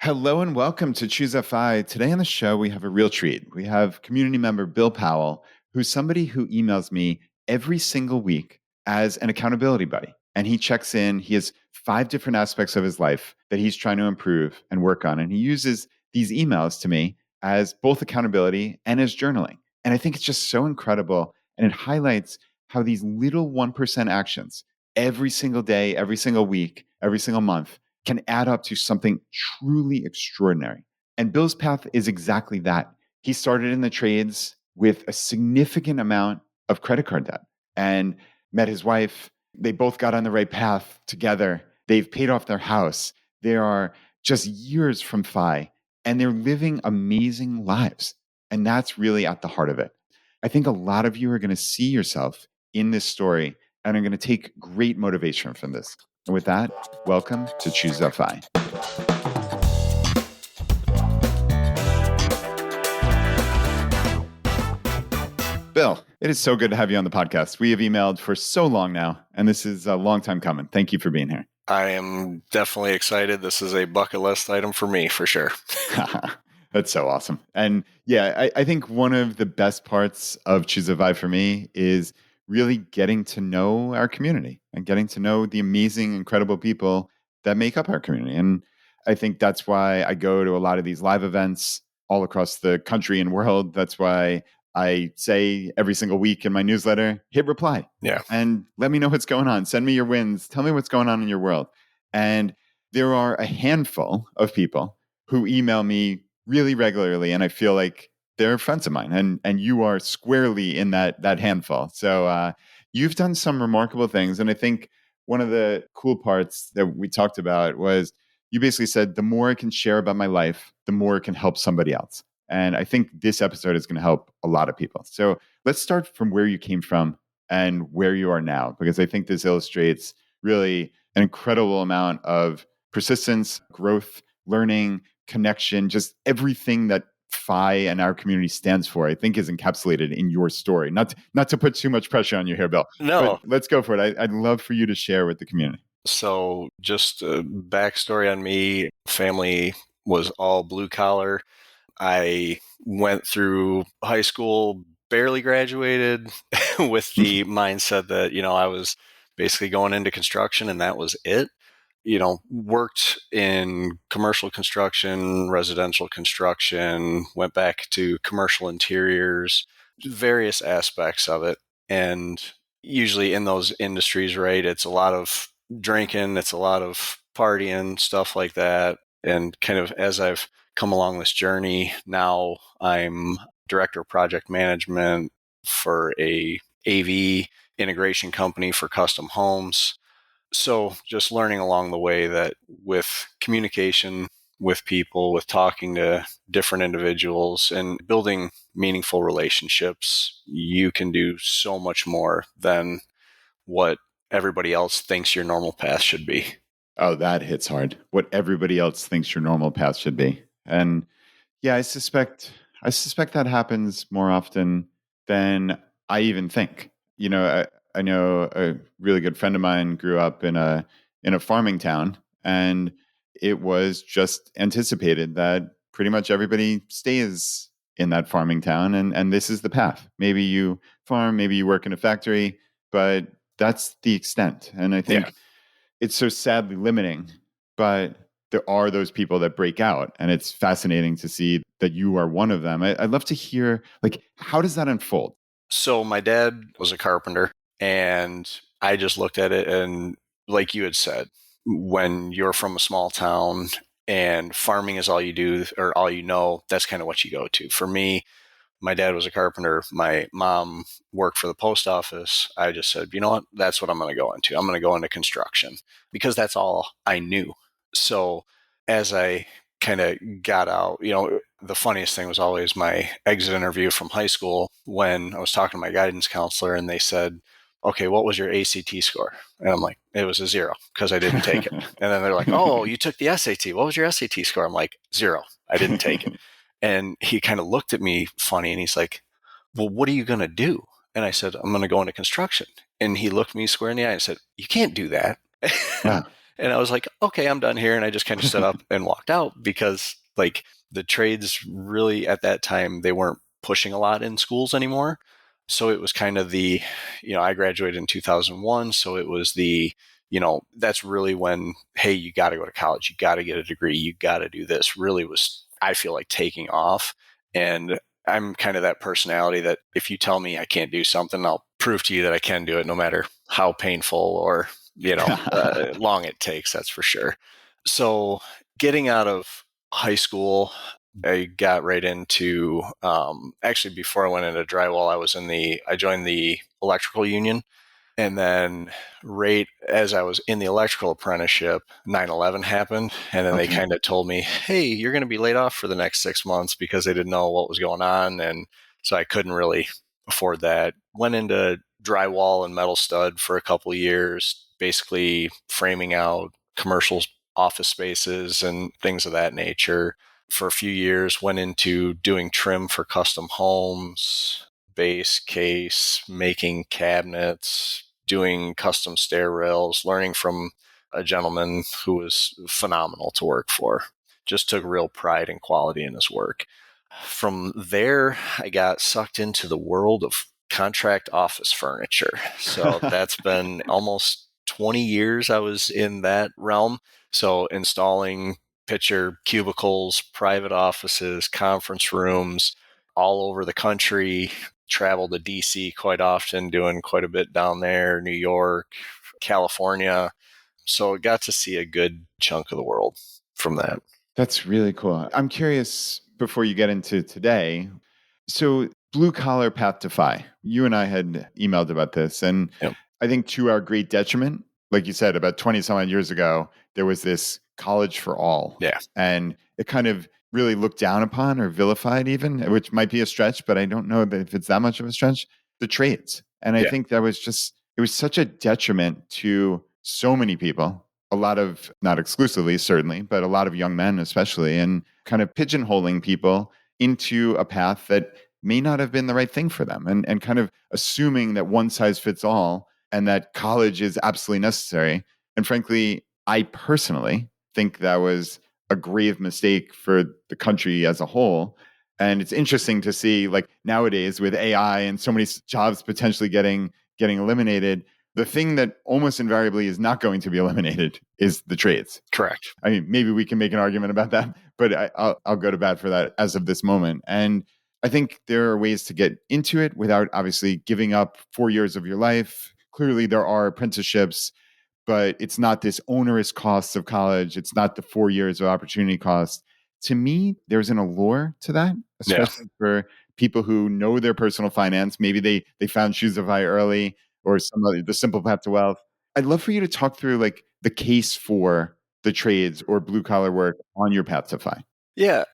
Hello and welcome to Choose FI. Today on the show, we have a real treat. We have community member Bill Powell, who's somebody who emails me every single week as an accountability buddy. And he checks in. He has 5 different aspects of his life that he's trying to improve and work on. And he uses these emails to me as both accountability and as journaling. And I think it's just so incredible. And it highlights how these little 1% actions every single day, every single week, every single month can add up to something truly extraordinary. And Bill's path is exactly that. He started in the trades with a significant amount of credit card debt and met his wife. They both got on the right path together. They've paid off their house. They are just years from FI, and they're living amazing lives. And that's really at the heart of it. I think a lot of you are going to see yourself in this story and are going to take great motivation from this. And with that, welcome to Choose FI. Bill, it is so good to have you on the podcast. We have emailed for so long now, and this is a long time coming. Thank you for being here. I am definitely excited. This is a bucket list item for me, for sure. That's so awesome. And yeah, I think one of the best parts of Choose FI for me is really getting to know our community and getting to know the amazing, incredible people that make up our community. And I think that's why I go to a lot of these live events all across the country and world. That's why I say every single week in my newsletter, hit reply. Yeah. And let me know what's going on. Send me your wins. Tell me what's going on in your world. And there are a handful of people who email me really regularly, and I feel like they're friends of mine, and you are squarely in that handful. So you've done some remarkable things, and I think one of the cool parts that we talked about was you basically said, the more I can share about my life, the more it can help somebody else. And I think this episode is going to help a lot of people. So let's start from where you came from and where you are now, because I think this illustrates really an incredible amount of persistence, growth, learning, connection, just everything that FI and our community stands for, I think is encapsulated in your story. Not to put too much pressure on you here, Bill. No. But let's go for it. I'd love for you to share with the community. So just a backstory on me. Family was all blue collar. I went through high school, barely graduated with the mindset that, I was basically going into construction and that was it. Worked in commercial construction, residential construction, went back to commercial interiors, various aspects of it. And usually in those industries, right, it's a lot of drinking, it's a lot of partying, stuff like that. And kind of as I've come along this journey, now I'm director of project management for a AV integration company for custom homes. So just learning along the way that with communication with people, with talking to different individuals and building meaningful relationships, you can do so much more than what everybody else thinks your normal path should be. Oh, that hits hard. What everybody else thinks your normal path should be. And yeah, I suspect that happens more often than I even think. I know a really good friend of mine grew up in a farming town, and it was just anticipated that pretty much everybody stays in that farming town, and this is the path. Maybe you farm, maybe you work in a factory, but that's the extent. And I think it's so sadly limiting, but there are those people that break out, and it's fascinating to see that you are one of them. I'd love to hear, how does that unfold? So my dad was a carpenter, and I just looked at it, and like you had said, when you're from a small town and farming is all you do or all you know, that's kind of what you go to. For me, my dad was a carpenter. My mom worked for the post office. I just said, you know what? That's what I'm going to go into. I'm going to go into construction because that's all I knew. So as I kind of got out, the funniest thing was always my exit interview from high school when I was talking to my guidance counselor and they said, okay, what was your ACT score? And I'm like, it was a 0 because I didn't take it. And then they're like, oh, you took the SAT. What was your SAT score? I'm like, 0. I didn't take it. And he kind of looked at me funny and he's like, well, what are you going to do? And I said, I'm going to go into construction. And he looked me square in the eye and said, you can't do that. Wow. And I was like, okay, I'm done here. And I just kind of stood up and walked out because like the trades really at that time, they weren't pushing a lot in schools anymore. So it was kind of I graduated in 2001. So it was that's really when, hey, you got to go to college, you got to get a degree, you got to do this, really was, I feel like, taking off. And I'm kind of that personality that if you tell me I can't do something, I'll prove to you that I can do it no matter how painful or, long it takes, that's for sure. So getting out of high school, I got right into, actually before I went into drywall, I joined the electrical union. And then right as I was in the electrical apprenticeship, 9/11 happened. And then they Okay. kind of told me, hey, you're going to be laid off for the next 6 months because they didn't know what was going on. And so I couldn't really afford that. Went into drywall and metal stud for a couple of years, basically framing out commercial office spaces and things of that nature. For a few years, went into doing trim for custom homes, base case, making cabinets, doing custom stair rails, learning from a gentleman who was phenomenal to work for. Just took real pride and quality in his work. From there, I got sucked into the world of contract office furniture. So that's been almost 20 years I was in that realm. So installing picture cubicles, private offices, conference rooms all over the country. Travel to DC quite often, doing quite a bit down there, New York, California. So I got to see a good chunk of the world from that. That's really cool. I'm curious before you get into today. So, blue collar path to FI. You and I had emailed about this. And Yep. I think to our great detriment, like you said, about 20 some odd years ago, there was this college for all. Yeah. And it kind of really looked down upon or vilified, even, which might be a stretch, but I don't know that if it's that much of a stretch, the trades. And I Yeah. think that was just, it was such a detriment to so many people, a lot of, not exclusively, certainly, but a lot of young men, especially, and kind of pigeonholing people into a path that may not have been the right thing for them, and kind of assuming that one size fits all and that college is absolutely necessary. And frankly, I personally think that was a grave mistake for the country as a whole. And it's interesting to see, like nowadays with AI and so many jobs potentially getting eliminated, the thing that almost invariably is not going to be eliminated is the trades. Correct. I mean, maybe we can make an argument about that, but I'll go to bat for that as of this moment. And I think there are ways to get into it without obviously giving up 4 years of your life. Clearly, there are apprenticeships, but it's not this onerous cost of college. It's not the 4 years of opportunity cost. To me, there's an allure to that, Yeah. especially for people who know their personal finance. Maybe they found shoes of high early or some other, the simple path to wealth. I'd love for you to talk through like the case for the trades or blue collar work on your path to FI. Yeah.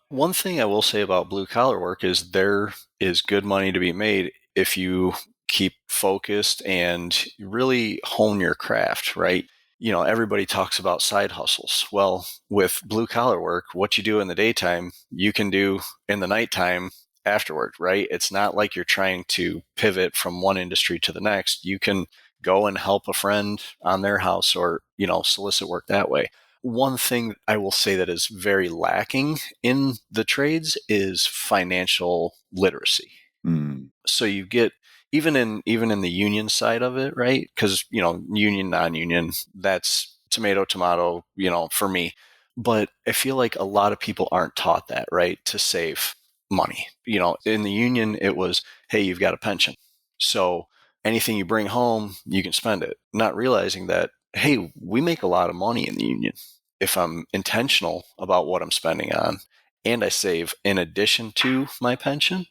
One thing I will say about blue collar work is there is good money to be made if you keep focused and really hone your craft, right? Everybody talks about side hustles. Well, with blue collar work, what you do in the daytime, you can do in the nighttime afterward, right? It's not like you're trying to pivot from one industry to the next. You can go and help a friend on their house or, solicit work that way. One thing I will say that is very lacking in the trades is financial literacy. Mm. So you get even in the union side of it, right? Because union, non-union, that's tomato, for me. But I feel like a lot of people aren't taught that, right? To save money. In the union, it was, hey, you've got a pension, so anything you bring home, you can spend it. Not realizing that, hey, we make a lot of money in the union if I'm intentional about what I'm spending on, and I save in addition to my pension.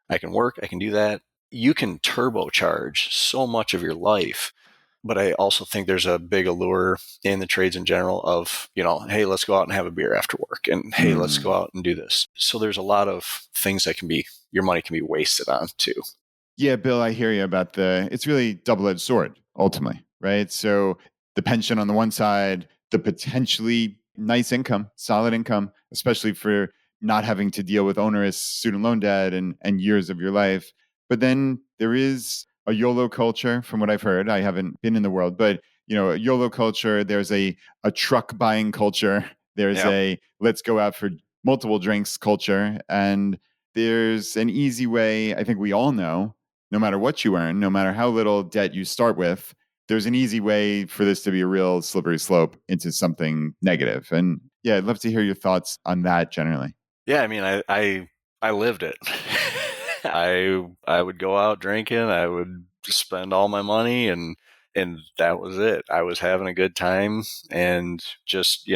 I can work, I can do that. You can turbocharge so much of your life. But I also think there's a big allure in the trades in general of, hey, let's go out and have a beer after work. And hey, let's go Mm. out and do this. So there's a lot of things that your money can be wasted on too. Yeah, Bill, I hear you about it's really double-edged sword ultimately, right? So the pension on the one side, the potentially nice income, solid income, especially for not having to deal with onerous student loan debt and years of your life. But then there is a YOLO culture, from what I've heard. I haven't been in the world, but a YOLO culture. There's a truck buying culture. There's Yeah. a let's go out for multiple drinks culture. And there's an easy way, I think we all know, no matter what you earn, no matter how little debt you start with, there's an easy way for this to be a real slippery slope into something negative. And yeah, I'd love to hear your thoughts on that generally. Yeah, I mean, I lived it. I would go out drinking. I would spend all my money, and that was it. I was having a good time, and just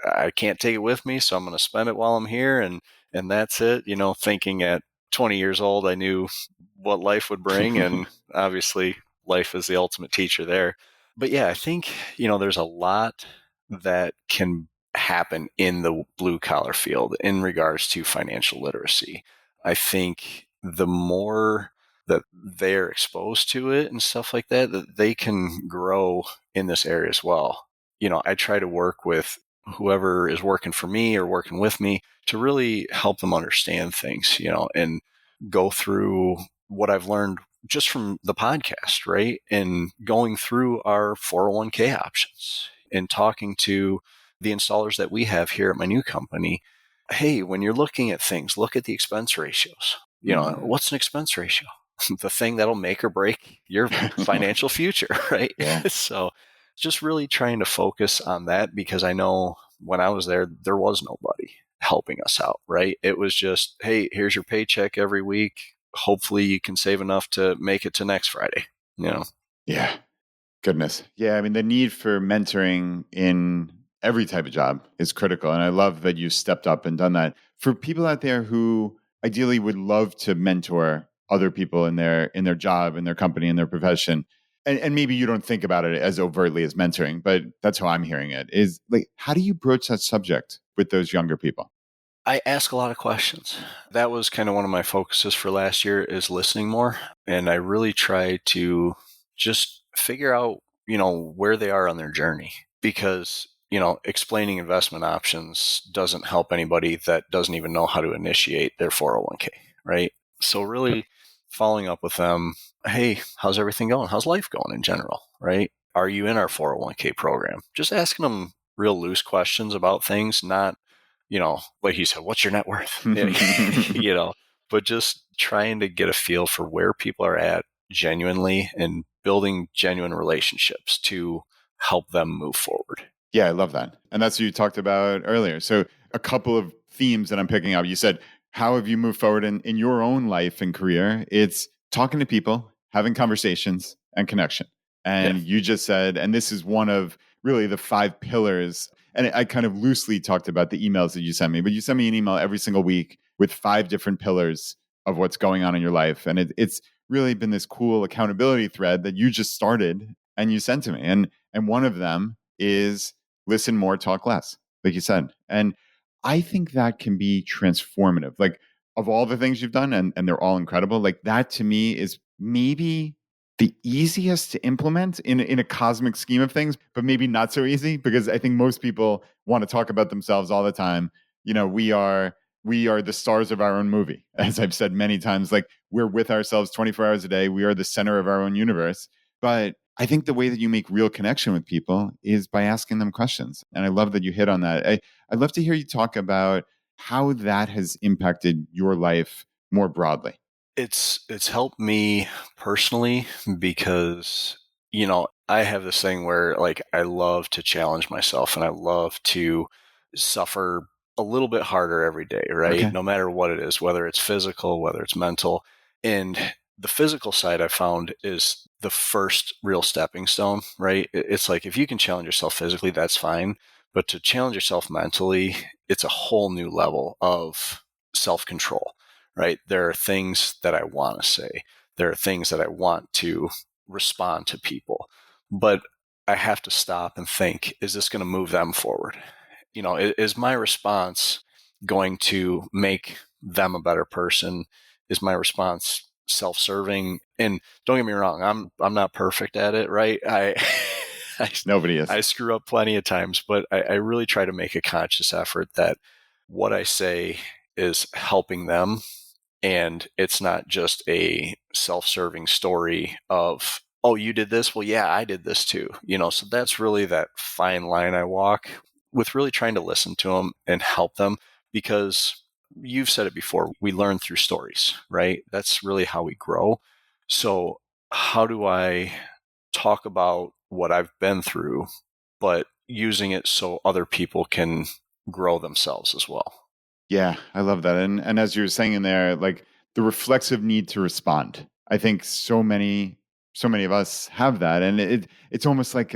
I can't take it with me, so I'm going to spend it while I'm here, and that's it. Thinking at 20 years old, I knew what life would bring, and obviously, life is the ultimate teacher there. But yeah, I think there's a lot that can happen in the blue collar field in regards to financial literacy. I think the more that they're exposed to it and stuff like that, that they can grow in this area as well. I try to work with whoever is working for me or working with me to really help them understand things, and go through what I've learned just from the podcast, right? And going through our 401k options and talking to the installers that we have here at my new company. Hey, when you're looking at things, look at the expense ratios. What's an expense ratio? The thing that'll make or break your financial future, right? Yeah. So just really trying to focus on that, because I know when I was there, there was nobody helping us out, right? It was just, hey, here's your paycheck every week. Hopefully you can save enough to make it to next Friday. Yeah. Goodness. Yeah. I mean, the need for mentoring in every type of job is critical. And I love that you stepped up and done that. For people out there who ideally would love to mentor other people in their job, in their company, in their profession, and maybe you don't think about it as overtly as mentoring, but that's how I'm hearing it, is like, how do you broach that subject with those younger people? I ask a lot of questions. That was kind of one of my focuses for last year, is listening more. And I really try to just figure out, where they are on their journey, because, explaining investment options doesn't help anybody that doesn't even know how to initiate their 401k, right? So really following up with them, hey, how's everything going? How's life going in general, right? Are you in our 401k program? Just asking them real loose questions about things, not like you said, what's your net worth? But just trying to get a feel for where people are at genuinely and building genuine relationships to help them move forward. Yeah, I love that. And that's what you talked about earlier. So, a couple of themes that I'm picking up. You said, how have you moved forward in your own life and career? It's talking to people, having conversations, and connection. Yeah. And you just said, and this is one of really the 5 pillars. And I kind of loosely talked about the emails that you sent me, but you send me an email every single week with 5 different pillars of what's going on in your life. And it's really been this cool accountability thread that you just started and you sent to me. And one of them is listen more, talk less, like you said. And I think that can be transformative. Like, of all the things you've done, and they're all incredible, like that to me is maybe the easiest to implement in a cosmic scheme of things, but maybe not so easy, because I think most people want to talk about themselves all the time. We are the stars of our own movie, as I've said many times. Like, we're with ourselves 24 hours a day. We are the center of our own universe. But I think the way that you make real connection with people is by asking them questions. And I love that you hit on that. I'd love to hear you talk about how that has impacted your life more broadly. It's helped me personally, because I have this thing where, like, I love to challenge myself, and I love to suffer a little bit harder every day, right? Okay. No matter what it is, whether it's physical, whether it's mental. And the physical side, I found, is the first real stepping stone, right? It's like, if you can challenge yourself physically, that's fine. But to challenge yourself mentally, it's a whole new level of self-control, right? There are things that I want to say. There are things that I want to respond to people, but I have to stop and think, is this going to move them forward? Is my response going to make them a better person? Is my response self-serving? And don't get me wrong, I'm not perfect at it, right? I, Nobody is. I screw up plenty of times, but I really try to make a conscious effort that what I say is helping them, and it's not just a self-serving story of oh, you did this? Well, yeah, I did this too. So that's really that fine line I walk with, really trying to listen to them and help them, because you've said it before, we learn through stories, right? That's really how we grow. So how do I talk about what I've been through, but using it so other people can grow themselves as well? Yeah, I love that. And as you were saying in there, like the reflexive need to respond. I think so many of us have that. And it's almost like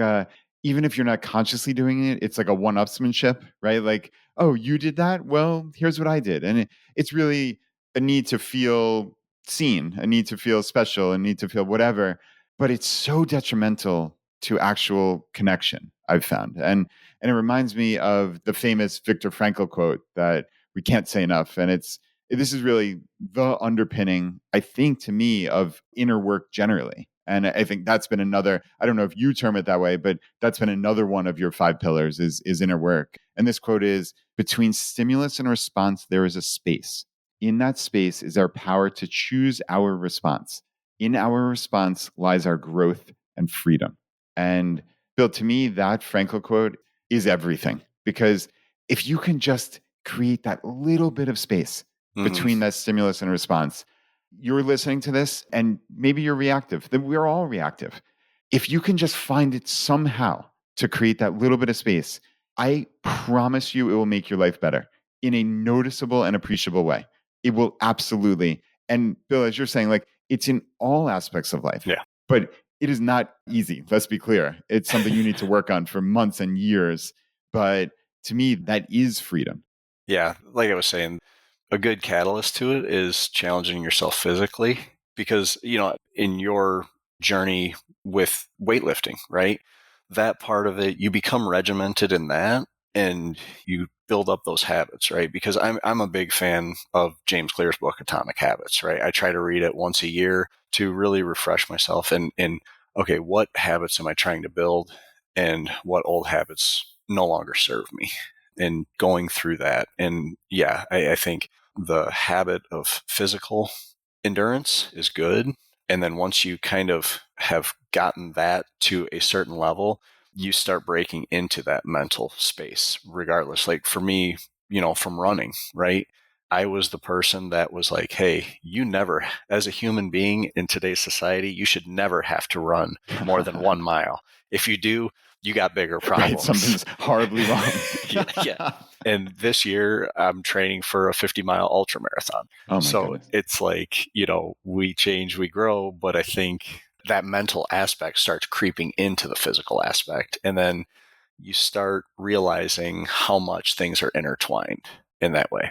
even if you're not consciously doing it, it's like a one-upsmanship, right? Like, oh, you did that? Well, here's what I did. And it's really a need to feel seen, a need to feel special, a need to feel whatever. But it's so detrimental to actual connection, I've found. And it reminds me of the famous Viktor Frankl quote that we can't say enough. And this is really the underpinning, I think, to me, of inner work generally. And I think that's been another, I don't know if you term it that way, but that's been another one of your 5 pillars is inner work. And this quote is, between stimulus and response, there is a space. In that space is our power to choose our response. In our response lies our growth and freedom. And Bill, to me, that Frankl quote is everything, because if you can just create that little bit of space Mm-hmm. between that stimulus and response, you're listening to this and maybe you're reactive. Then we're all reactive. If you can just find it somehow to create that little bit of space, I promise you it will make your life better in a noticeable and appreciable way. It will absolutely. And Bill, as you're saying, like it's in all aspects of life, Yeah. but it is not easy. Let's be clear. It's something you need to work on for months and years. But to me, that is freedom. Yeah. Like I was saying, a good catalyst to it is challenging yourself physically, because, in your journey with weightlifting, right? That part of it, you become regimented in that, and you build up those habits, right? Because I'm a big fan of James Clear's book, Atomic Habits, right? I try to read it once a year to really refresh myself and okay, what habits am I trying to build, and what old habits no longer serve me? And going through that. And yeah, I think the habit of physical endurance is good. And then once you kind of have gotten that to a certain level, you start breaking into that mental space, regardless. Like for me, from running, right? I was the person that was like, hey, you never, as a human being in today's society, you should never have to run more than 1 mile. If you do, you got bigger Right. problems. Something's horribly wrong. Yeah. And this year I'm training for a 50-mile ultra marathon. Oh my So goodness. it's like, we change, we grow, but I think that mental aspect starts creeping into the physical aspect. And then you start realizing how much things are intertwined in that way.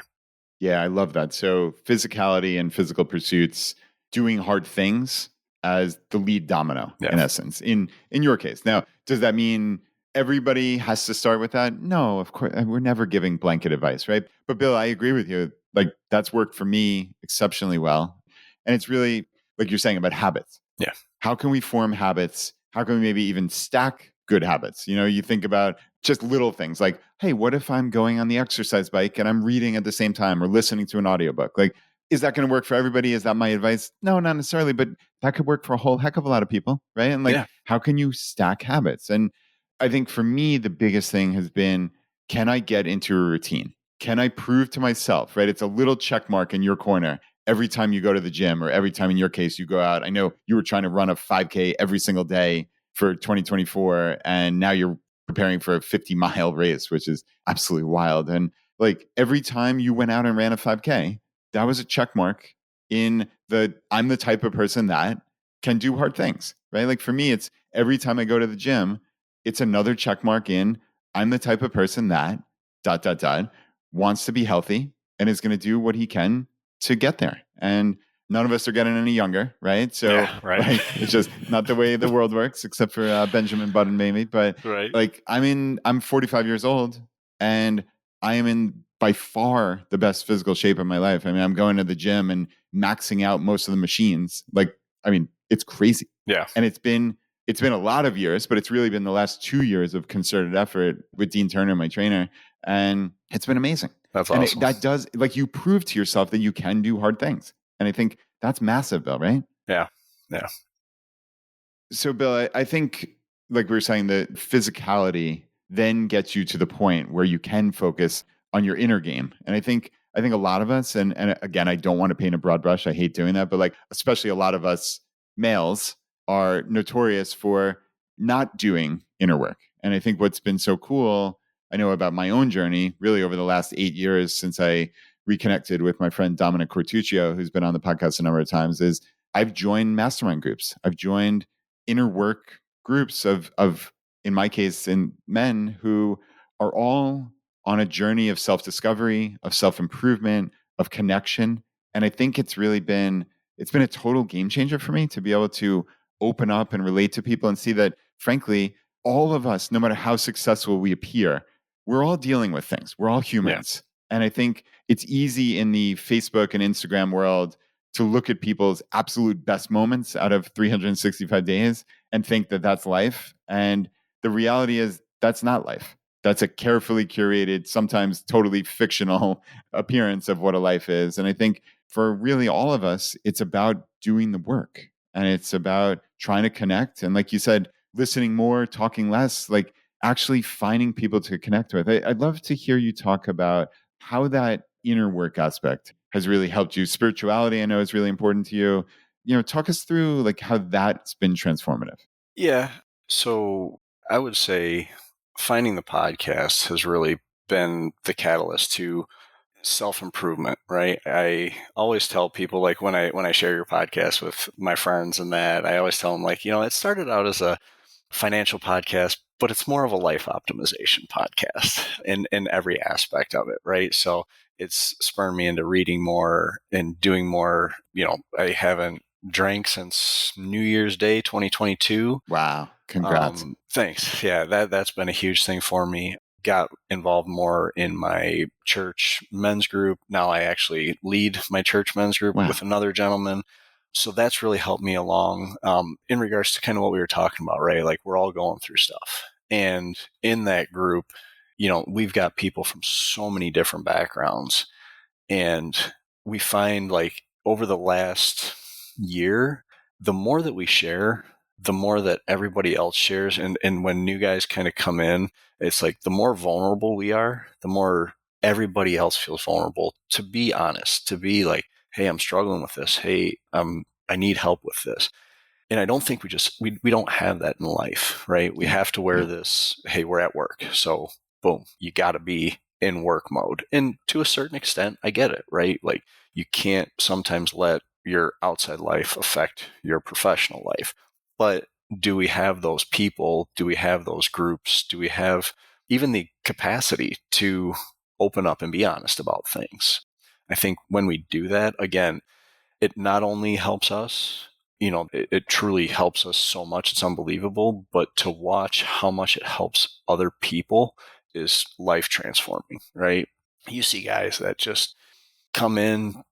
Yeah, I love that. So physicality and physical pursuits, doing hard things as the lead domino, Yeah. in essence. In your case, now, does that mean everybody has to start with that? No, of course. We're never giving blanket advice, right? But Bill, I agree with you. Like that's worked for me exceptionally well, and it's really like you're saying about habits. Yeah. How can we form habits? How can we maybe even stack good habits? You think about just little things like, hey, what if I'm going on the exercise bike and I'm reading at the same time or listening to an audiobook? Like, is that going to work for everybody? Is that my advice? No, not necessarily, but that could work for a whole heck of a lot of people, right? And like, Yeah. how can you stack habits? And I think for me, the biggest thing has been, can I get into a routine? Can I prove to myself, right? It's a little check mark in your corner every time you go to the gym, or every time in your case you go out. I know you were trying to run a 5K every single day for 2024, and now you're preparing for a 50-mile race, which is absolutely wild. And like every time you went out and ran a 5K, that was a check mark in I'm the type of person that can do hard things, right? Like for me, it's every time I go to the gym, it's another check mark in I'm the type of person that dot dot dot wants to be healthy and is going to do what he can to get there. And none of us are getting any younger, right? So, Yeah. Right. like, it's just not the way the world works, except for Benjamin Button, maybe. But Right. like, I'm 45 years old, and I am in by far the best physical shape of my life. I mean, I'm going to the gym and maxing out most of the machines. Like, I mean, it's crazy, Yeah. and it's been a lot of years, but it's really been the last 2 years of concerted effort with Dean Turner, my trainer, and it's been amazing. That's And awesome. that does, like, you prove to yourself that you can do hard things. And I think that's massive, Bill, right? Yeah. Yeah. So, Bill, I think, like we were saying, the physicality then gets you to the point where you can focus on your inner game. And I think a lot of us, and again, I don't want to paint a broad brush. I hate doing that, but like especially a lot of us males are notorious for not doing inner work. And I think what's been so cool, I know about my own journey, really over the last 8 years since I reconnected with my friend Dominic Cortuccio, who's been on the podcast a number of times, is I've joined mastermind groups. I've joined inner work groups of in my case in men who are all on a journey of self-discovery, of self-improvement, of connection. And I think it's been a total game changer for me to be able to open up and relate to people and see that frankly all of us, no matter how successful we appear, we're all dealing with things. We're all Yeah. humans. And I think it's easy in the Facebook and Instagram world to look at people's absolute best moments out of 365 days and think that that's life. And the reality is that's not life. That's a carefully curated, sometimes totally fictional appearance of what a life is. And I think for really all of us, it's about doing the work and it's about trying to connect. And like you said, listening more, talking less, like actually finding people to connect with. I'd love to hear you talk about how that inner work aspect has really helped you. Spirituality, I know, is really important to you. Talk us through like how that's been transformative. Yeah. So I would say finding the podcast has really been the catalyst to self-improvement, right? I always tell people, like, when I share your podcast with my friends and that, I always tell them, like, it started out as a financial podcast, but it's more of a life optimization podcast in every aspect of it, right? So it's spurred me into reading more and doing more. I haven't drank since New Year's Day 2022. Wow. Congrats. Thanks. Yeah, that's been a huge thing for me. Got involved more in my church men's group. Now I actually lead my church men's group Wow. with another gentleman. So that's really helped me along in regards to kind of what we were talking about, right? Like we're all going through stuff. And in that group, we've got people from so many different backgrounds. And we find, like, over the last year, the more that we share, the more that everybody else shares. And when new guys kind of come in, it's like the more vulnerable we are, the more everybody else feels vulnerable to be honest, to be like, hey, I'm struggling with this. Hey, I need help with this. And I don't think we don't have that in life, right? We Yeah. have to wear Yeah. this, hey, we're at work. So boom, you got to be in work mode. And to a certain extent, I get it, right? Like you can't sometimes let your outside life affect your professional life. But do we have those people? Do we have those groups? Do we have even the capacity to open up and be honest about things? I think when we do that, again, it not only helps us, it truly helps us so much. It's unbelievable. But to watch how much it helps other people is life transforming, right? You see guys that just come in,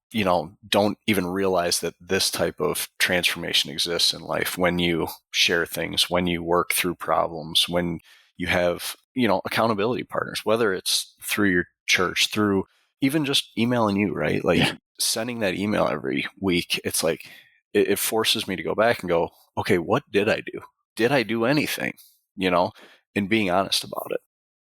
don't even realize that this type of transformation exists in life when you share things, when you work through problems, when you have, accountability partners, whether it's through your church, through even just emailing you, right? Like Yeah. sending that email every week. It's like, it forces me to go back and go, okay, what did I do? Did I do anything? And being honest about it.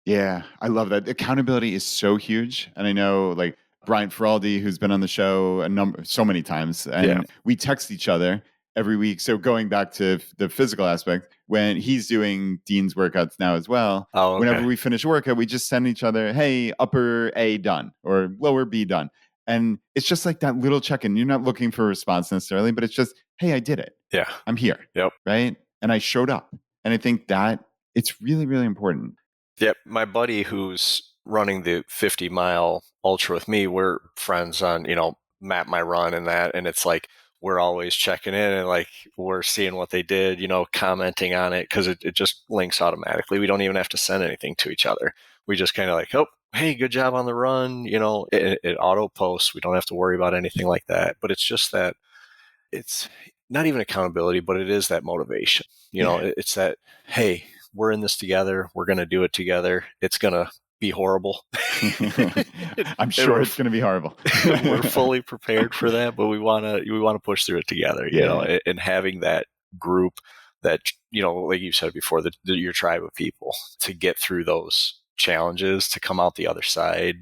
Yeah, I love that. Accountability is so huge. And I know like Brian Feraldi, who's been on the show so many times, Yeah. and we text each other every week. So going back to the physical aspect, when he's doing Dean's workouts now as well, Oh, whenever okay. we finish a workout, we just send each other, hey, upper A done or lower B done. And it's just like that little check-in. You're not looking for a response necessarily, but it's just, hey, I did it. Yeah. I'm here. Yep. Right. And I showed up. And I think that it's really, really important. Yep. My buddy who's running the 50-mile ultra with me, we're friends on, Map My Run and that. And it's like, we're always checking in and like, we're seeing what they did, commenting on it because it just links automatically. We don't even have to send anything to each other. We just kind of like, oh, hey, good job on the run. It auto posts. We don't have to worry about anything like that. But it's just that it's not even accountability, but it is that motivation. Yeah. It's that, hey, we're in this together. We're going to do it together. It's going to be horrible. I'm sure it's going to be horrible. We're fully prepared for that, but we want to push through it together, Yeah. and having that group that, like you said before, your tribe of people to get through those challenges, to come out the other side,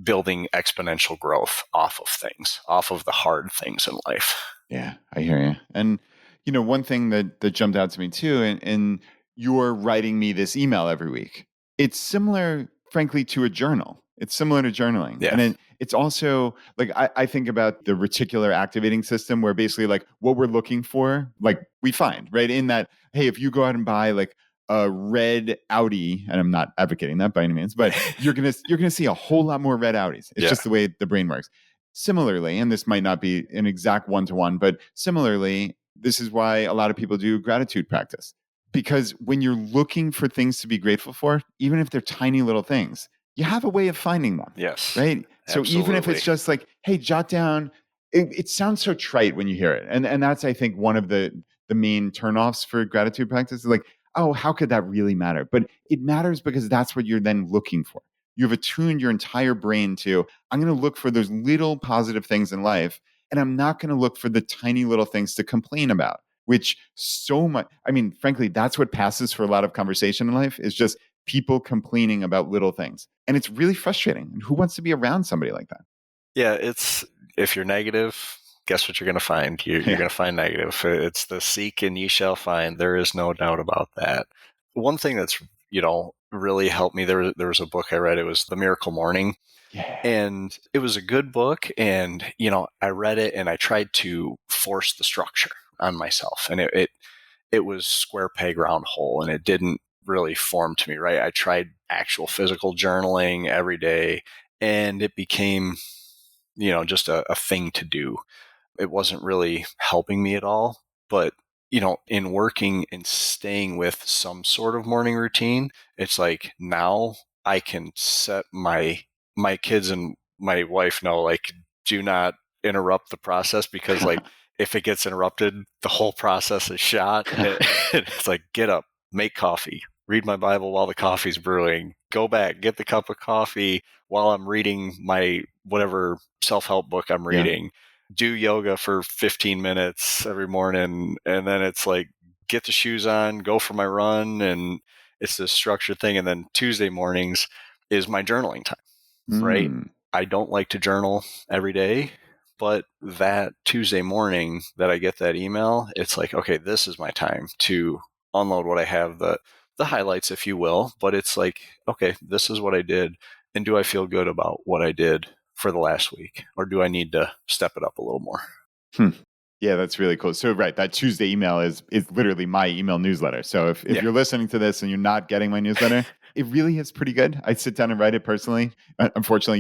building exponential growth off of things, off of the hard things in life. Yeah, I hear you. And one thing that jumped out to me too, and you're writing me this email every week. It's similar, frankly, to a journal. It's similar to journaling, Yeah. and it's also like I think about the reticular activating system, where basically like what we're looking for, like we find right in that. Hey, if you go out and buy like a red Audi, and I'm not advocating that by any means, but you're gonna see a whole lot more red Audis. It's Yeah. just the way the brain works. Similarly, and this might not be an exact one-to-one, but similarly, this is why a lot of people do gratitude practice. Because when you're looking for things to be grateful for, even if they're tiny little things, you have a way of finding them. Yes. Right. So even if it's Absolutely. just like, hey, jot down, it sounds so trite when you hear it. And that's, I think, one of the main turnoffs for gratitude practice is like, oh, how could that really matter? But it matters because that's what you're then looking for. You have attuned your entire brain to, I'm going to look for those little positive things in life, and I'm not going to look for the tiny little things to complain about, which so much, I mean, frankly, that's what passes for a lot of conversation in life is just people complaining about little things. And it's really frustrating. And who wants to be around somebody like that? Yeah, if you're negative, guess what you're going to find? You're Yeah. going to find negative. It's the seek and ye shall find. There is no doubt about that. One thing that's, really helped me, there was a book I read. It was The Miracle Morning. Yeah. And it was a good book. And, I read it and I tried to force the structure on myself. And it was square peg round hole, and it didn't really form to me, right? I tried actual physical journaling every day, and it became, just a thing to do. It wasn't really helping me at all. But, in working and staying with some sort of morning routine, it's like now I can set my kids and my wife know, like, do not interrupt the process, because like if it gets interrupted, the whole process is shot. And it's like, get up, make coffee, read my Bible while the coffee's brewing, go back, get the cup of coffee while I'm reading my whatever self-help book I'm Yeah. reading, do yoga for 15 minutes every morning. And then it's like, get the shoes on, go for my run. And it's this structured thing. And then Tuesday mornings is my journaling time, right? Mm. I don't like to journal every day, but that Tuesday morning that I get that email, it's like, okay, this is my time to unload what I have, the highlights, if you will. But it's like, okay, this is what I did. And do I feel good about what I did for the last week? Or do I need to step it up a little more? Yeah, that's really cool. So, right, that Tuesday email is literally my email newsletter. So, if Yeah. you're listening to this and you're not getting my newsletter, it really is pretty good. I sit down and write it personally. Unfortunately,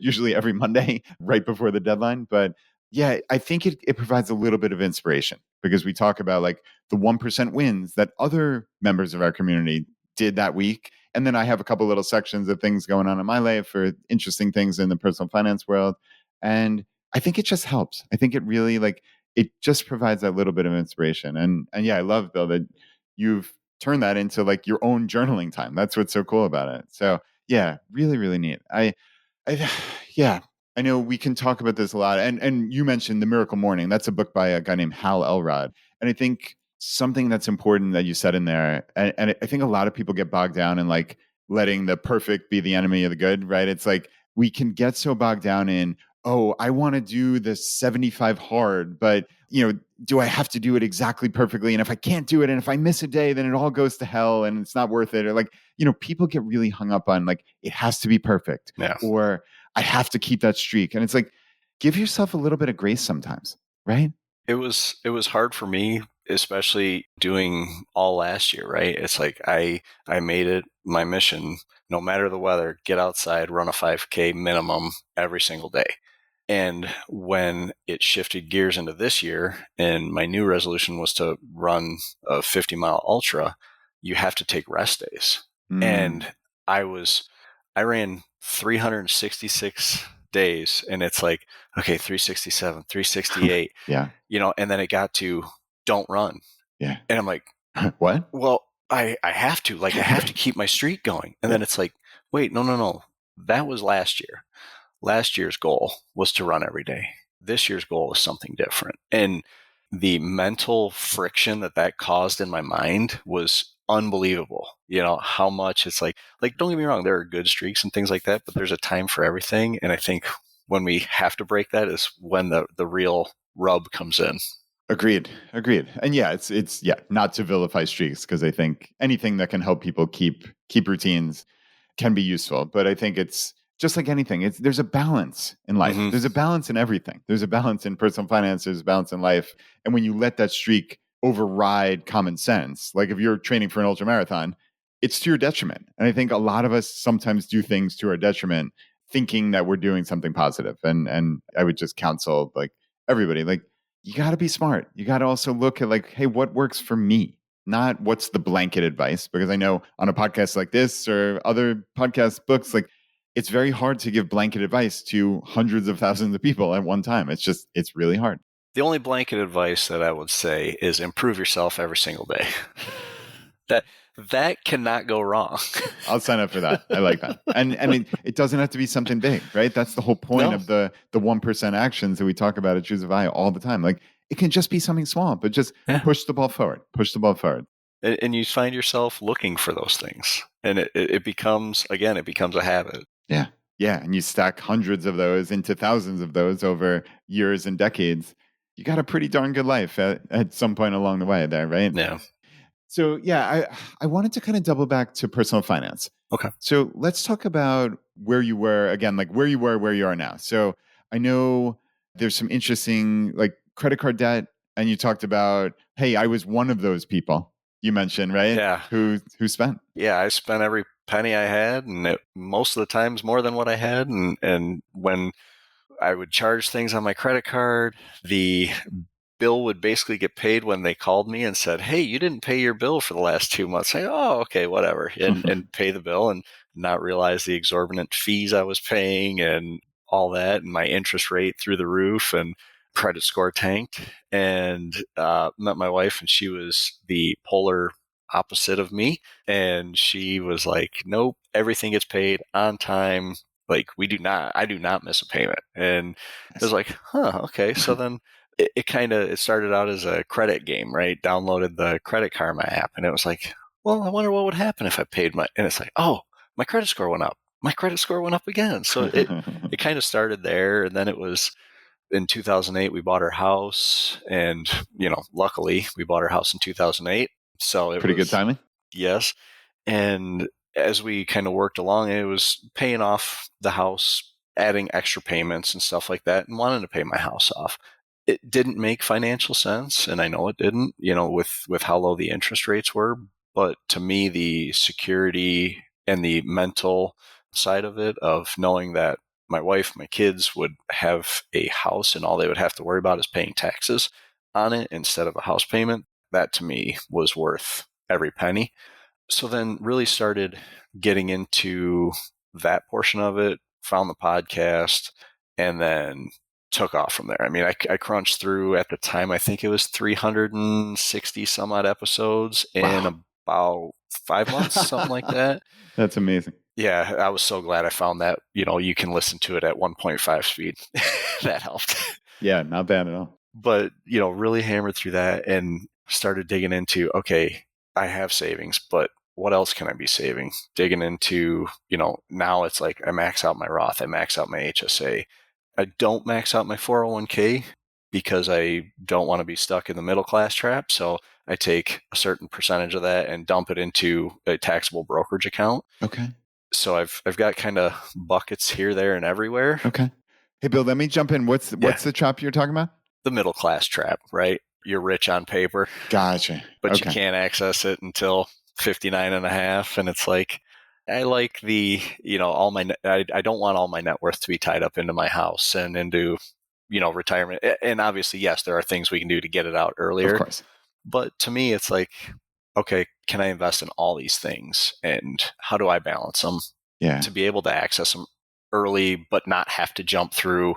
usually every Monday right before the deadline. But yeah, I think it provides a little bit of inspiration because we talk about like the 1% wins that other members of our community did that week. And then I have a couple little sections of things going on in my life or interesting things in the personal finance world. And I think it just helps. I think it really like, it just provides that little bit of inspiration. And yeah, I love, Bill, that you've turned that into like your own journaling time. That's what's so cool about it. So yeah, really, really neat. I yeah, I know we can talk about this a lot. And you mentioned The Miracle Morning. That's a book by a guy named Hal Elrod. And I think something that's important that you said in there, and I think a lot of people get bogged down in like letting the perfect be the enemy of the good, right? It's like we can get so bogged down in, oh, I want to do the 75 hard, but do I have to do it exactly perfectly? And if I can't do it, and if I miss a day, then it all goes to hell and it's not worth it. Or like, people get really hung up on like, it has to be perfect, Yeah. or I have to keep that streak. And it's like, give yourself a little bit of grace sometimes, right? It was hard for me, especially doing all last year, right? It's like I made it my mission, no matter the weather, get outside, run a 5K minimum every single day. And when it shifted gears into this year, and my new resolution was to run a 50-mile ultra, you have to take rest days. And I ran 366 days, and it's like, okay, 367, 368, Yeah. and then it got to don't run. Yeah. And I'm like, What? well, I have to, like, I have to keep my streak going. And then it's like, wait, no. That was last year. Last year's goal was to run every day. This year's goal is something different. And the mental friction that caused in my mind was unbelievable. How much it's like don't get me wrong, there are good streaks and things like that, but there's a time for everything. And I think when we have to break that is when the real rub comes in. Agreed. And yeah, it's not to vilify streaks, because I think anything that can help people keep routines can be useful. But I think it's just like anything. There's a balance in life. Mm-hmm. There's a balance in everything. There's a balance in personal finance. There's a balance in life. And when you let that streak override common sense, like if you're training for an ultra marathon, it's to your detriment. And I think a lot of us sometimes do things to our detriment, thinking that we're doing something positive. And I would just counsel like everybody, like, you got to be smart. You got to also look at like, hey, what works for me? Not what's the blanket advice, because I know on a podcast like this or other podcast books, like it's very hard to give blanket advice to hundreds of thousands of people at one time. It's really hard. The only blanket advice that I would say is improve yourself every single day. That cannot go wrong. I'll sign up for that. I like that. And it doesn't have to be something big, right? That's the whole point of the 1% actions that we talk about at Choose a Vie all the time. Like it can just be something small, but just push the ball forward. And you find yourself looking for those things. And it becomes a habit. Yeah. Yeah. And you stack hundreds of those into thousands of those over years and decades. You got a pretty darn good life at some point along the way there, right? Yeah. So yeah, I wanted to kind of double back to personal finance. Okay. So let's talk about where you were again, like where you were, where you are now. So I know there's some interesting like credit card debt, and you talked about, hey, I was one of those people you mentioned, right? Yeah. Who spent? Yeah, I spent every penny I had, and most of the times more than what I had. And when I would charge things on my credit card, the bill would basically get paid when they called me and said, hey, you didn't pay your bill for the last 2 months. I go, oh, okay, whatever. And pay the bill and not realize the exorbitant fees I was paying and all that, and my interest rate through the roof, and credit score tanked. And met my wife, and she was the polar opposite of me. And she was like, nope, everything gets paid on time. Like I do not miss a payment. And I was like, huh, okay. So then it started out as a credit game, right? Downloaded the Credit Karma app, and it was like, well, I wonder what would happen if I paid and it's like, oh, my credit score went up. My credit score went up again. So it kind of started there. And then it was in 2008, we bought our house, and, luckily we bought our house in 2008. So it pretty good timing. Yes. And as we kind of worked along, it was paying off the house, adding extra payments and stuff like that, and wanting to pay my house off. It didn't make financial sense, and I know it didn't, with how low the interest rates were. But to me, the security and the mental side of it, of knowing that my wife, my kids would have a house and all they would have to worry about is paying taxes on it instead of a house payment, that to me was worth every penny. So then really started getting into that portion of it, found the podcast, and then took off from there. I mean, I crunched through at the time, I think it was 360 some odd episodes in about 5 months, something like that. That's amazing. Yeah, I was so glad I found that, you can listen to it at 1.5 speed. That helped. Yeah, not bad at all. But, really hammered through that and started digging into, okay, I have savings, but what else can I be saving? Digging into, now it's like I max out my Roth, I max out my HSA. I don't max out my 401k because I don't want to be stuck in the middle class trap. So I take a certain percentage of that and dump it into a taxable brokerage account. Okay. So I've got kind of buckets here, there, and everywhere. Okay. Hey, Bill, let me jump in. What's the trap you're talking about? The middle class trap, right? You're rich on paper. Gotcha. But you can't access it until 59 and a half. And it's like, I like I don't want all my net worth to be tied up into my house and into, retirement. And obviously, yes, there are things we can do to get it out earlier. Of course. But to me, it's like, okay, can I invest in all these things? And how do I balance them to be able to access them early, but not have to jump through,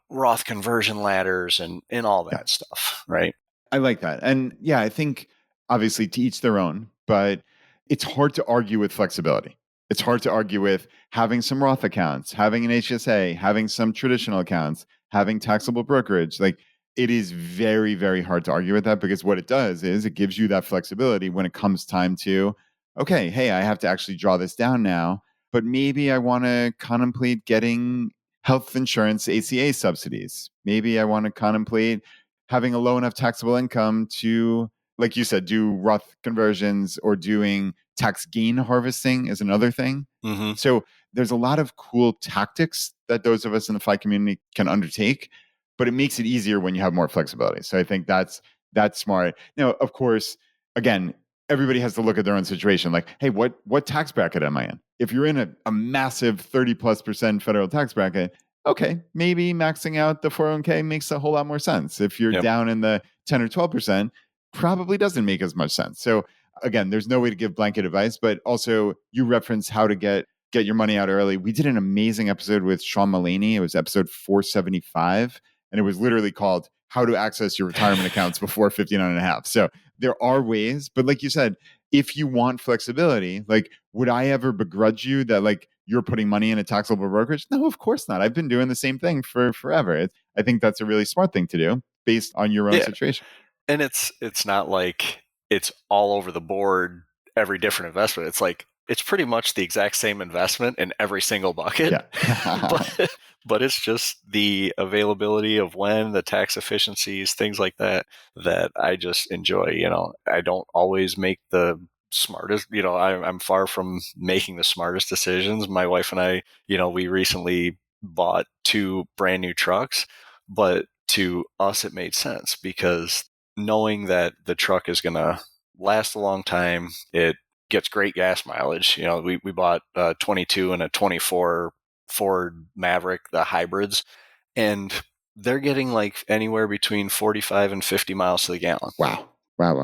Roth conversion ladders and all that stuff, right? I like that. And yeah, I think obviously to each their own, but it's hard to argue with flexibility. It's hard to argue with having some Roth accounts, having an HSA, having some traditional accounts, having taxable brokerage. Like it is very, very hard to argue with that, because what it does is it gives you that flexibility when it comes time to, okay, hey, I have to actually draw this down now, but maybe I want to contemplate getting health insurance ACA subsidies. Maybe I want to contemplate having a low enough taxable income to, like you said, do Roth conversions, or doing tax gain harvesting is another thing. Mm-hmm. So there's a lot of cool tactics that those of us in the FI community can undertake, but it makes it easier when you have more flexibility. So I think that's smart. Now, of course, again, everybody has to look at their own situation. Like, hey, what tax bracket am I in? If you're in a massive 30+% federal tax bracket, okay, maybe maxing out the 401k makes a whole lot more sense. If you're Yep. down in the 10 or 12%, probably doesn't make as much sense. So again, there's no way to give blanket advice, but also you reference how to get your money out early. We did an amazing episode with Sean Mullaney. It was episode 475, and it was literally called How to Access Your Retirement Accounts Before 59 and a half. So there are ways, but like you said, if you want flexibility, like, would I ever begrudge you that, like, you're putting money in a taxable brokerage? No, of course not. I've been doing the same thing for forever. I think that's a really smart thing to do based on your own Yeah. situation. And it's not like it's all over the board, every different investment. It's like, it's pretty much the exact same investment in every single bucket. Yeah. but it's just the availability of when, the tax efficiencies, things like that, that I just enjoy. I don't always make the smartest, I'm far from making the smartest decisions. My wife and I, we recently bought 2 brand new trucks, but to us, it made sense because knowing that the truck is going to last a long time, it gets great gas mileage. We bought a 22 and a 24 Ford Maverick, the hybrids, and they're getting like anywhere between 45 and 50 miles to the gallon. Wow.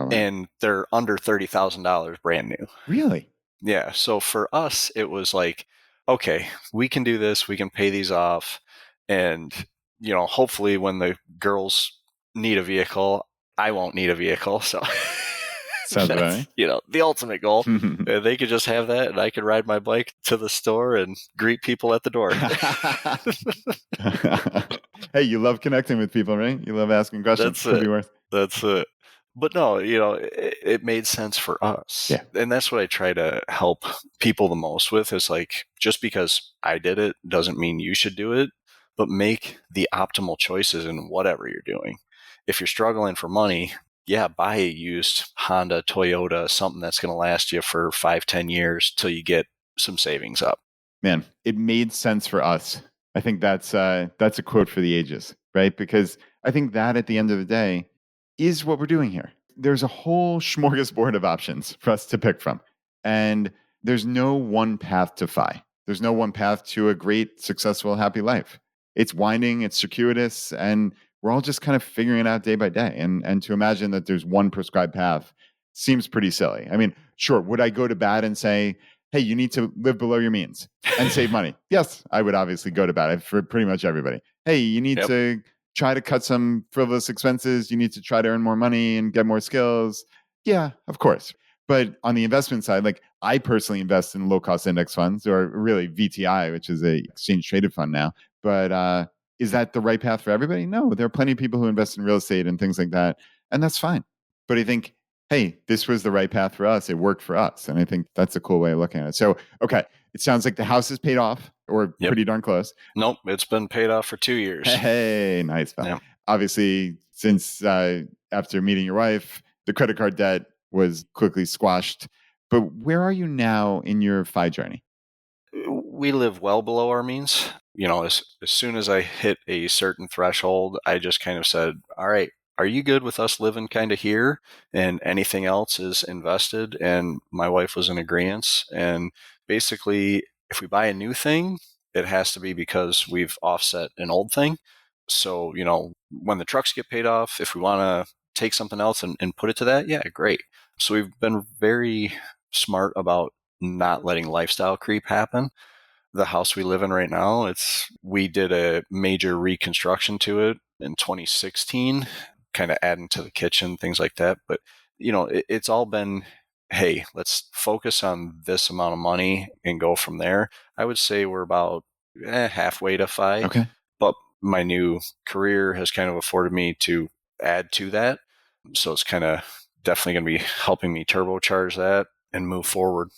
And they're under $30,000 brand new. Really? Yeah. So for us, it was like, okay, we can do this. We can pay these off. And, hopefully when the girls need a vehicle, I won't need a vehicle. So Sounds about that's, the ultimate goal. They could just have that and I could ride my bike to the store and greet people at the door. Hey, you love connecting with people, right? You love asking questions. That's Could it. be worth. That's it. But no, it made sense for us. Yeah. And that's what I try to help people the most with is like, just because I did it doesn't mean you should do it, but make the optimal choices in whatever you're doing. If you're struggling for money, yeah, buy a used Honda, Toyota, something that's going to last you for 5-10 years till you get some savings up. Man, it made sense for us. I think that's a quote for the ages, right? Because I think that at the end of the day is what we're doing here. There's a whole smorgasbord of options for us to pick from. And there's no one path to FI. There's no one path to a great, successful, happy life. It's winding, it's circuitous, and we're all just kind of figuring it out day by day. And to imagine that there's one prescribed path seems pretty silly. I mean, sure, would I go to bat and say, hey, you need to live below your means and save money? Yes, I would obviously go to bat for pretty much everybody. Hey, you need to try to cut some frivolous expenses. You need to try to earn more money and get more skills. Yeah, of course. But on the investment side, like, I personally invest in low cost index funds, or really VTI, which is a exchange traded fund now. But is that the right path for everybody? No, there are plenty of people who invest in real estate and things like that, and that's fine. But I think, hey, this was the right path for us. It worked for us. And I think that's a cool way of looking at it. So, okay, it sounds like the house is paid off, or pretty darn close. Nope, it's been paid off for 2 years. Hey, nice. Yep. Obviously, since after meeting your wife, the credit card debt was quickly squashed. But where are you now in your FI journey? We live well below our means. As soon as I hit a certain threshold, I just kind of said, all right, are you good with us living kind of here and anything else is invested? And my wife was in agreement. And basically, if we buy a new thing, it has to be because we've offset an old thing. So, when the trucks get paid off, if we want to take something else and put it to that, yeah, great. So we've been very smart about not letting lifestyle creep happen. The house we live in right now, we did a major reconstruction to it in 2016, kind of adding to the kitchen, things like that. But, it's all been, hey, let's focus on this amount of money and go from there. I would say we're about halfway to FI. Okay. But my new career has kind of afforded me to add to that. So it's kind of definitely going to be helping me turbocharge that and move forward.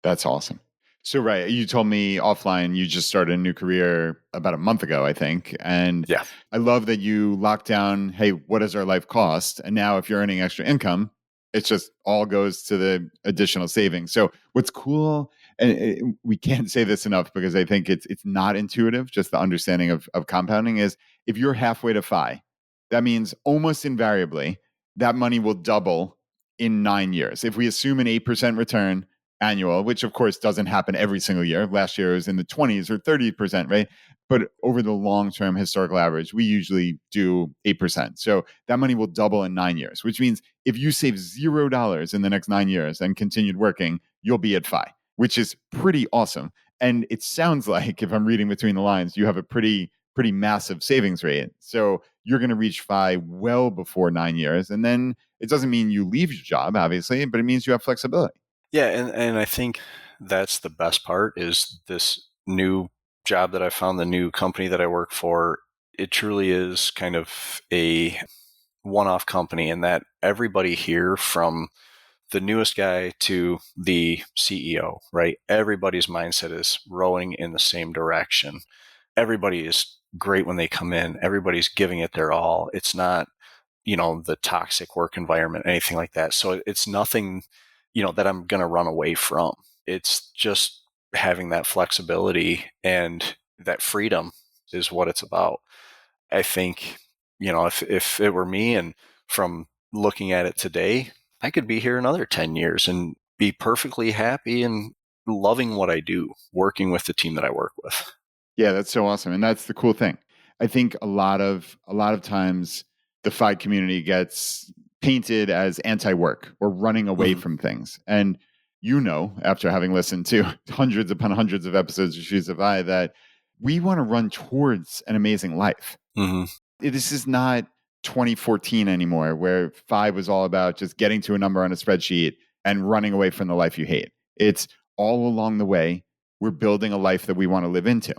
That's awesome. So, right, you told me offline you just started a new career about a month ago, I think. And Yeah. I love that you locked down, hey, what does our life cost? And now, if you're earning extra income, it just all goes to the additional savings. So, what's cool, and we can't say this enough because I think it's not intuitive, just the understanding of compounding is if you're halfway to FI, that means almost invariably that money will double in 9 years. If we assume an 8% return, annual, which of course doesn't happen every single year. Last year it was in the 20s or 30%, right? But over the long term historical average, we usually do 8%. So that money will double in 9 years, which means if you save $0 in the next 9 years and continued working, you'll be at FI, which is pretty awesome. And it sounds like, if I'm reading between the lines, you have a pretty massive savings rate. So you're going to reach FI well before 9 years. And then it doesn't mean you leave your job, obviously, but it means you have flexibility. Yeah, and I think that's the best part is this new job that I found, the new company that I work for. It truly is kind of a one-off company in that everybody here, from the newest guy to the CEO, right? Everybody's mindset is rowing in the same direction. Everybody is great when they come in. Everybody's giving it their all. It's not, the toxic work environment, anything like that. So it's nothing, that I'm going to run away from. It's just having that flexibility and that freedom is what it's about. I think, if it were me, and from looking at it today, I could be here another 10 years and be perfectly happy and loving what I do, working with the team that I work with. Yeah, that's so awesome. And that's the cool thing. I think a lot of times the FI community gets painted as anti-work or running away Mm-hmm. from things. And after having listened to hundreds upon hundreds of episodes of Shoes of I, that we want to run towards an amazing life. Mm-hmm. This is not 2014 anymore, where FI was all about just getting to a number on a spreadsheet and running away from the life you hate. It's all along the way, we're building a life that we want to live into.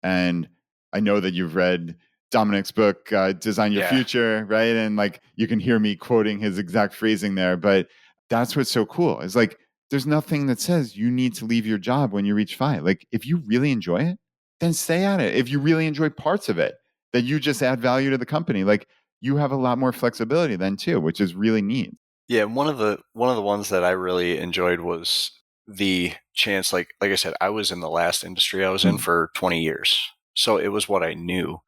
And I know that you've read Dominic's book, Design Your Yeah. Future, right? And like you can hear me quoting his exact phrasing there, but that's what's so cool. Is like there's nothing that says you need to leave your job when you reach FI. Like if you really enjoy it, then stay at it. If you really enjoy parts of it, that you just add value to the company, like you have a lot more flexibility then too, which is really neat. Yeah, one of the ones that I really enjoyed was the chance, like I said, I was in the last industry I was in Mm. for 20 years. So it was what I knew,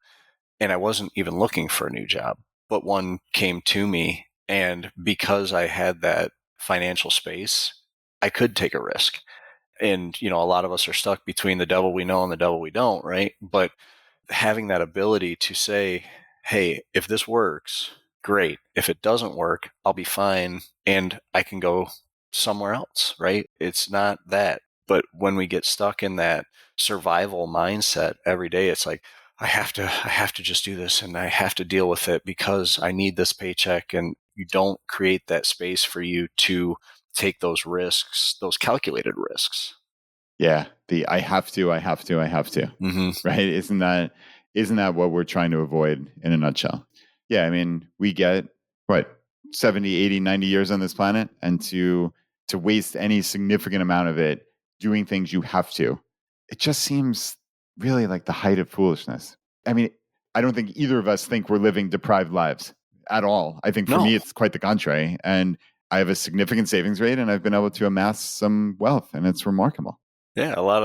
and I wasn't even looking for a new job. But one came to me, and because I had that financial space, I could take a risk. And a lot of us are stuck between the devil we know and the devil we don't, right? But having that ability to say, hey, if this works, great. If it doesn't work, I'll be fine and I can go somewhere else, right? It's not that. But when we get stuck in that survival mindset every day, it's like, I have to just do this and I have to deal with it because I need this paycheck. And you don't create that space for you to take those risks, those calculated risks. Yeah, the I have to, Mm-hmm. right? Isn't that what we're trying to avoid in a nutshell? Yeah, I mean, we get what 70, 80, 90 years on this planet, and to waste any significant amount of it doing things you have to, it just seems really like the height of foolishness. I mean, I don't think either of us think we're living deprived lives at all. I think for No. me it's quite the contrary, and I have a significant savings rate and I've been able to amass some wealth, and it's remarkable. Yeah, a lot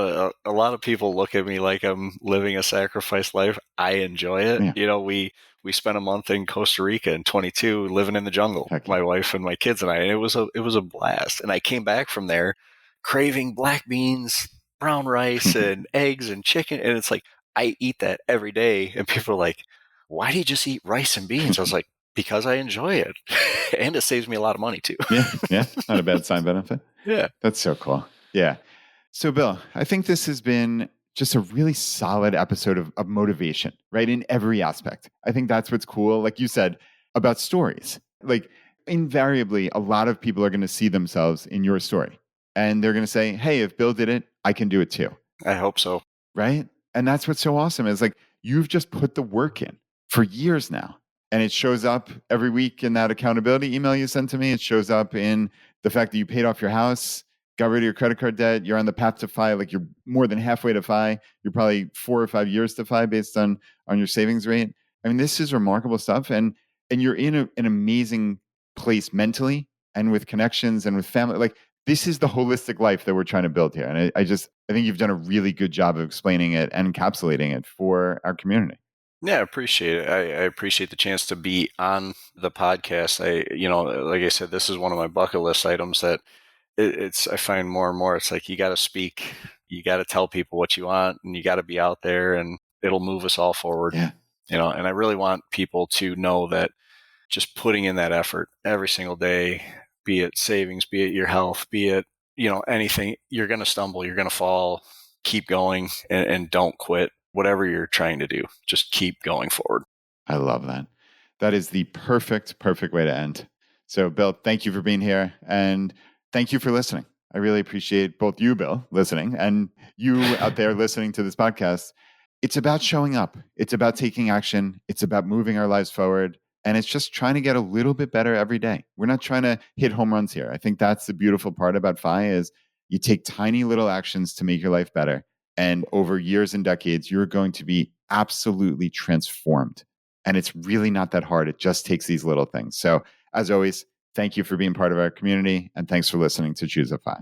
of people look at me like I'm living a sacrificed life. I enjoy it. Yeah, We spent a month in Costa Rica in 22 living in the jungle, heck yeah. my wife and my kids and I, and it was a blast. And I came back from there craving black beans, brown rice, and eggs and chicken, and it's like I eat that every day. And people are like, "Why do you just eat rice and beans?" I was like, "Because I enjoy it, and it saves me a lot of money too." Yeah, yeah, not a bad sign benefit. Yeah. That's so cool. Yeah. So, Bill, I think this has been just a really solid episode of motivation, right? In every aspect. I think that's what's cool. Like you said about stories, like invariably, a lot of people are going to see themselves in your story and they're going to say, hey, if Bill did it, I can do it too. I hope so. Right. And that's what's so awesome is like you've just put the work in for years now. And it shows up every week in that accountability email you sent to me. It shows up in the fact that you paid off your house, got rid of your credit card debt. You're on the path to FI, like you're more than halfway to FI. You're probably 4 or 5 years to FI based on your savings rate. I mean, this is remarkable stuff. And you're in an amazing place mentally and with connections and with family. Like, this is the holistic life that we're trying to build here. And I think you've done a really good job of explaining it and encapsulating it for our community. Yeah, I appreciate it. I appreciate the chance to be on the podcast. Like I said, this is one of my bucket list items that I find more and more, it's like, you got to speak, you got to tell people what you want, and you got to be out there, and it'll move us all forward. Yeah. And I really want people to know that just putting in that effort every single day, be it savings, be it your health, be it, anything, you're going to stumble, you're going to fall, keep going, and don't quit. Whatever you're trying to do, just keep going forward. I love that. That is the perfect way to end. So, Bill, thank you for being here, and thank you for listening. I really appreciate both you, Bill, listening, and you out there listening to this podcast. It's about showing up. It's about taking action. It's about moving our lives forward. And it's just trying to get a little bit better every day. We're not trying to hit home runs here. I think that's the beautiful part about FI is you take tiny little actions to make your life better. And over years and decades, you're going to be absolutely transformed. And it's really not that hard. It just takes these little things. So as always, thank you for being part of our community. And thanks for listening to Choose a FI.